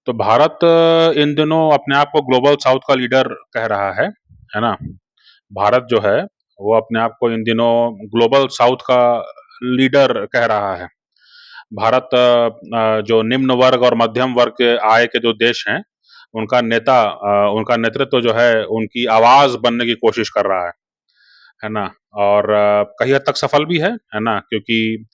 तो भारत इन दिनों अपने आप को ग्लोबल साउथ का लीडर कह रहा है ना? भारत जो है, वो अपने आप को इन दिनों ग्लोबल साउथ का लीडर कह रहा है। भारत जो निम्न वर्ग और मध्यम वर्ग के आय के जो देश हैं, उनका नेतृत्व जो है, उनकी आवाज़ बनने की कोशिश कर रहा है ना? और कई हद तक सफल भी है ना? क्योंकि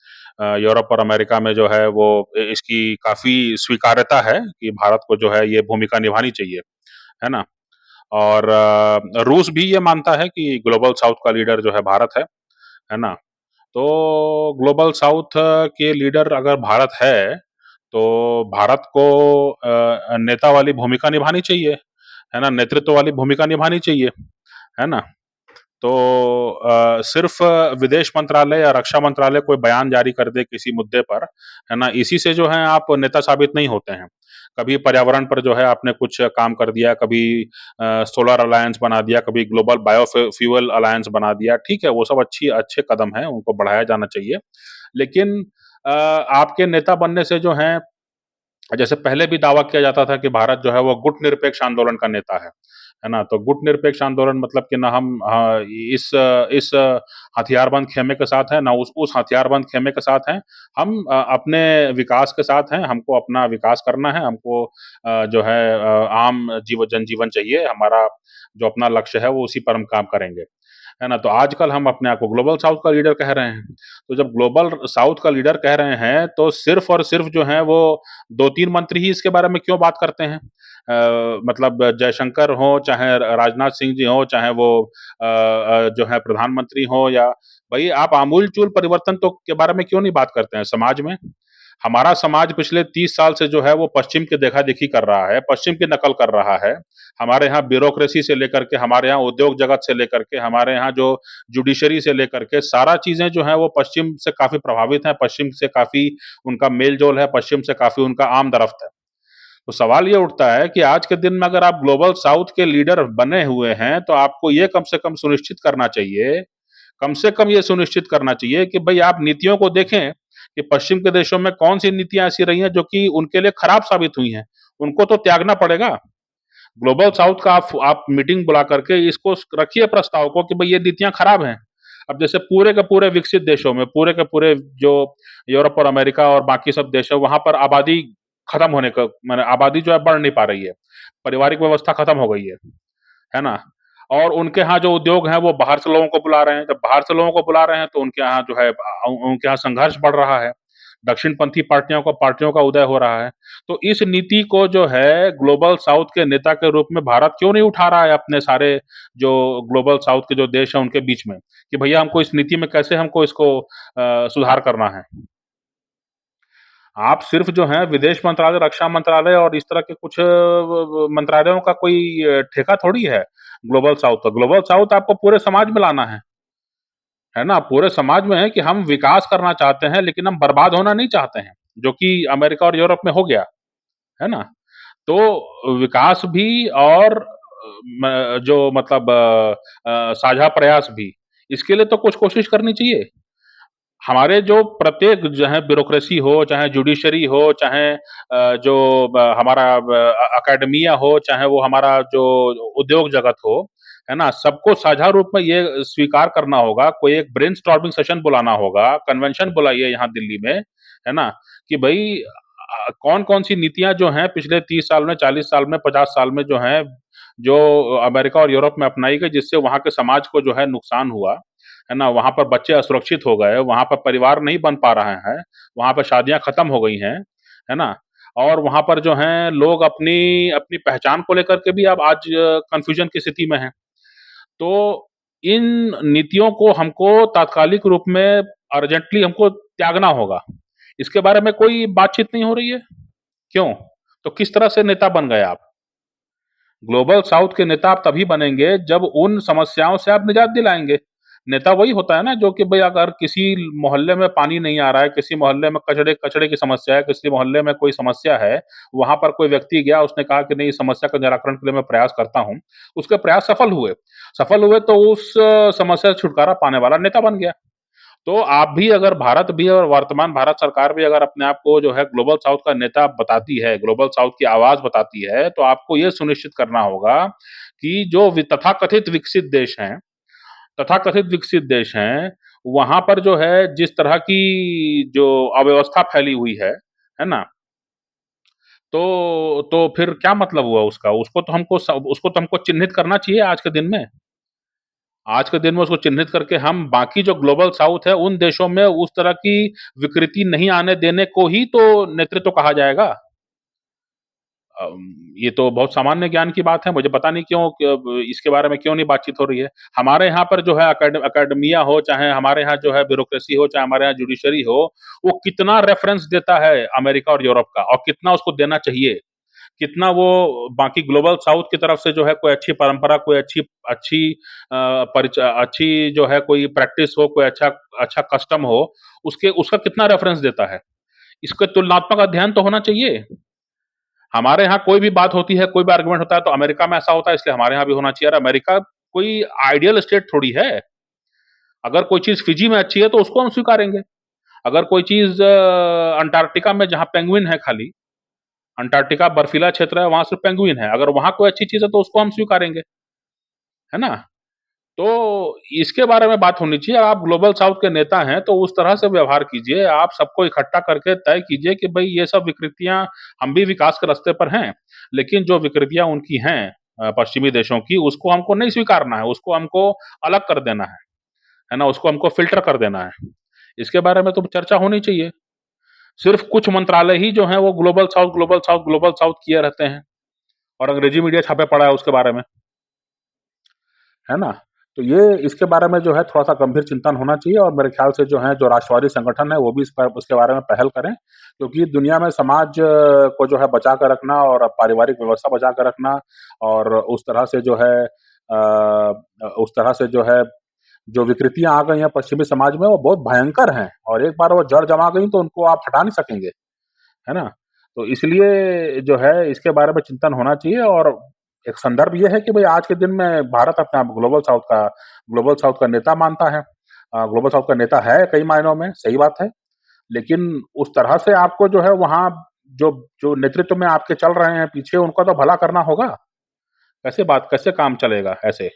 यूरोप और अमेरिका में जो है वो इसकी काफ़ी स्वीकार्यता है कि भारत को जो है ये भूमिका निभानी चाहिए, है ना? और रूस भी ये मानता है कि ग्लोबल साउथ का लीडर जो है भारत है ना? तो ग्लोबल साउथ के लीडर अगर भारत है, तो भारत को नेता वाली भूमिका निभानी चाहिए, है ना? नेतृत्व वाली भूमिका निभानी चाहिए, है ना? तो सिर्फ़ विदेश मंत्रालय या रक्षा मंत्रालय कोई बयान जारी कर दे किसी मुद्दे पर, है ना? इसी से जो है आप नेता साबित नहीं होते हैं। कभी पर्यावरण पर जो है आपने कुछ काम कर दिया, कभी सोलर अलायंस बना दिया, कभी ग्लोबल फ्यूल अलायंस बना दिया, ठीक है, वो सब अच्छे कदम हैं, उनको बढ़ाया जाना चाहिए। लेकिन आपके नेता बनने से जो हैं, जैसे पहले भी दावा किया जाता था कि भारत जो है वो गुटनिरपेक्ष आंदोलन का नेता है ना? तो गुटनिरपेक्ष आंदोलन मतलब कि ना हम इस हथियारबंद खेमे के साथ हैं, ना उस हथियारबंद खेमे के साथ हैं। हम अपने विकास के साथ हैं, हमको अपना विकास करना है, हमको जो है आम जनजीवन चाहिए, हमारा जो अपना लक्ष्य है वो उसी पर हम काम करेंगे। है ना? तो आजकल हम अपने आप को ग्लोबल साउथ का लीडर कह रहे हैं। तो जब ग्लोबल साउथ का लीडर कह रहे हैं, तो सिर्फ़ और सिर्फ़ जो हैं वो 2-3 मंत्री ही इसके बारे में क्यों बात करते हैं? मतलब जयशंकर हों, चाहे राजनाथ सिंह जी हों, चाहे वो जो है प्रधानमंत्री हों या भई आप आमूल-चूल परिवर्तन तो के बारे में क्यों नहीं बात करते हैं समाज में? हमारा समाज पिछले 30 साल से जो है वो पश्चिम की देखा-देखी कर रहा है, पश्चिम की नकल कर रहा है। हमारे यहाँ ब्यूरोक्रेसी से लेकर के, हमारे यहाँ उद्योग जगत से लेकर के, हमारे यहाँ जो जुडिशरी से लेकर के सारा चीज़ें जो हैं वो पश्चिम से काफ़ी प्रभावित हैं, पश्चिम से काफ़ी उनका मेल-जोल है, पश्चिम से काफ़ी उनका आमद-रफ़्त है। तो सवाल ये उठता है कि आज के दिन में अगर आप ग्लोबल साउथ के लीडर बने हुए हैं, तो आपको ये कम से कम सुनिश्चित करना चाहिए, कम से कम ये सुनिश्चित करना चाहिए कि भई आप नीतियों को देखें कि पश्चिम के देशों में कौन-सी नीतियाँ ऐसी रही हैं जो कि उनके लिए खराब साबित हुई हैं। उनको तो त्यागना पड़ेगा। ग्लोबल साउथ का आप मीटिंग बुला करके इसको रखिए प्रस्ताव को कि भई ये नीतियाँ खराब हैं। अब जैसे पूरे के पूरे विकसित देशों में, पूरे के पूरे जो यूरोप और अमेरिका और बाकी सब देश हैं, वहाँ पर आबादी खत्म होने का माने आबादी जो है बढ़ नहीं पा रही है। पारिवारिक व्यवस्था खत्म हो गई है ना? और उनके यहाँ जो उद्योग हैं वो बाहर से लोगों को बुला रहे हैं। जब बाहर से लोगों को बुला रहे हैं तो उनके यहाँ जो है उनके यहाँ संघर्ष बढ़ रहा है। दक्षिणपंथी पार्टियों का उदय हो रहा है। तो इस नीति को जो है ग्लोबल साउथ के नेता के रूप में भारत क्यों नहीं उठा रहा है अपने सारे जो ग्लोबल साउथ के जो देश हैं उनके बीच में, कि भैया हमको इस नीति में कैसे हमको इसको सुधार करना है। आप सिर्फ़ जो है विदेश मंत्रालय, रक्षा मंत्रालय और इस तरह के कुछ व मंत्रालयों का कोई ठेका थोड़ी है ग्लोबल साउथ का। ग्लोबल साउथ आपको पूरे समाज में लाना है ना? पूरे समाज में है कि हम विकास करना चाहते हैं, लेकिन हम बर्बाद होना नहीं चाहते हैं, जो कि अमेरिका और यूरोप में हो गया, है ना? तो विकास भी और जो मतलब साझा प्रयास भी, इसके लिए तो कुछ कोशिश करनी चाहिए। हमारे जो प्रत्येक जो है ब्यूरोक्रेसी हो, चाहे जुडिशरी हो, चाहे जो हमारा अकाडेमिया हो, चाहे वो हमारा जो उद्योग जगत हो, है ना? सबको साझा रूप में ये स्वीकार करना होगा, कोई एक ब्रेनस्टॉर्मिंग सेशन बुलाना होगा, कन्वेंशन बुलाइए यहाँ दिल्ली में, है ना? कि भई कौन-कौन सी नीतियाँ जो हैं पिछले 30 साल में, 40 साल में, 50 साल में जो हैं, जो अमेरिका और यूरोप में अपनाई गई, जिससे वहाँ के समाज को जो है नुकसान हुआ, है ना? वहाँ पर बच्चे असुरक्षित हो गए, वहाँ पर परिवार नहीं बन पा रहे हैं, वहाँ पे शादियाँ खत्म हो गई हैं, है ना? और वहाँ पर जो हैं लोग अपनी अपनी पहचान को लेकर के भी अब आज कन्फ्यूजन की स्थिति में हैं। तो इन नीतियों को हमको तात्कालिक रूप में अर्जेंटली हमको त्यागना होगा। इसके बारे में कोई बातचीत नहीं हो रही है? क्यों? तो किस तरह से नेता बन गए आप? ग्लोबल साउथ के नेता आप तभी बनेंगे जब उन समस्याओं से आप निजात दिलाएँगे। नेता वही होता है ना जो कि भई अगर किसी मोहल्ले में पानी नहीं आ रहा है, किसी मोहल्ले में कचड़े कचड़े की समस्या है, किसी मोहल्ले में कोई समस्या है, वहाँ पर कोई व्यक्ति गया उसने कहा कि नहीं इस समस्या के निराकरण के लिए मैं प्रयास करता हूँ। उसके प्रयास सफल हुए। सफल हुए तो उस समस्या से छुटकारा पाने वाला नेता बन गया। तो आप भी अगर भारत भी और वर्तमान भारत सरकार भी अगर अपने आप को जो है ग्लोबल साउथ का नेता बताती है, ग्लोबल साउथ की आवाज़ बताती है, तो आपको ये सुनिश्चित करना होगा कि जो तथाकथित विकसित देश हैं, तथाकथित विकसित देश हैं, वहाँ पर जो है जिस तरह की जो अव्यवस्था फैली हुई है ना? तो फिर क्या मतलब हुआ उसका? उसको तो हमको चिन्हित करना चाहिए आज के दिन में। आज के दिन में उसको चिन्हित करके हम बाकी जो ग्लोबल साउथ है, उन देशों में उस तरह की विकृति नहीं आने देने को ही तो नेतृत्व कहा जाएगा। ये तो बहुत सामान्य ज्ञान की बात है, मुझे पता नहीं क्यों इसके बारे में क्यों नहीं बातचीत हो रही है। हमारे यहाँ पर जो है एकेडमिया हो, चाहे हमारे यहाँ जो है ब्यूरोक्रेसी हो, चाहे हमारे यहाँ जुडिशरी हो, वो कितना रेफरेंस देता है अमेरिका और यूरोप का और कितना उसको देना चाहिए। कितना वो बाकी ग्लोबल साउथ की तरफ से जो है कोई अच्छी परंपरा, कोई अच्छी अच्छी अच्छी जो है कोई प्रैक्टिस हो, कोई अच्छा अच्छा कस्टम हो, उसके उसका कितना रेफरेंस देता है। इसका तुलनात्मक अध्ययन तो होना चाहिए। हमारे यहाँ कोई भी बात होती है, कोई भी आर्गुमेंट होता है तो अमेरिका में ऐसा होता है इसलिए हमारे यहाँ भी होना चाहिए। यार अमेरिका कोई आइडियल स्टेट थोड़ी है। अगर कोई चीज़ फिजी में अच्छी है तो उसको हम स्वीकारेंगे। अगर कोई चीज़ अंटार्कटिका में जहाँ पेंगुइन है खाली, अंटार्कटिका बर्फीला क्षेत्र है, वहाँ सिर्फ पेंगुइन है। अगर वहाँ कोई अच्छी चीज़ है तो उसको हम स्वीकारेंगे, है ना? तो इसके बारे में बात होनी चाहिए। आप ग्लोबल साउथ के नेता हैं तो उस तरह से व्यवहार कीजिए, आप सबको इकट्ठा करके तय कीजिए कि भई ये सब विकृतियाँ हम भी विकास के रास्ते पर हैं, लेकिन जो विकृतियाँ उनकी हैं पश्चिमी देशों की उसको हमको नहीं स्वीकारना है, उसको हमको अलग कर देना है ना? उसको हमको फ़िल्टर कर देना है। इसके बारे में तो चर्चा होनी चाहिए। सिर्फ़ कुछ मंत्रालय ही जो हैं वो global south, global south, global south किए रहते हैं और अंग्रेज़ी मीडिया छापे पड़ा है उसके बारे में। है ना? तो ये इसके बारे में जो है थोड़ा-सा गंभीर चिंतन होना चाहिए और मेरे ख्याल से जो है जो राष्ट्रवादी संगठन है वो भी इस पर उसके बारे में पहल करें, क्योंकि दुनिया में समाज को जो है बचा के रखना और पारिवारिक व्यवस्था बचा के रखना और उस तरह से जो है उस तरह से जो है जो विकृतियाँ आ गई हैं पश्चिमी समाज में वो बहुत भयंकर हैं और एक बार वो जड़ जमा गई तो उनको आप हटा नहीं सकेंगे, है ना? तो इसलिए जो है इसके बारे में चिंतन होना चाहिए और एक संदर्भ ये है कि भई आज के दिन में भारत अपने आप ग्लोबल साउथ का नेता मानता है। ग्लोबल साउथ का नेता है कई मायनों में, सही बात है। लेकिन उस तरह से आपको जो है वहाँ जो जो नेतृत्व में आपके चल रहे हैं पीछे उनका तो भला करना होगा। कैसे काम चलेगा ऐसे?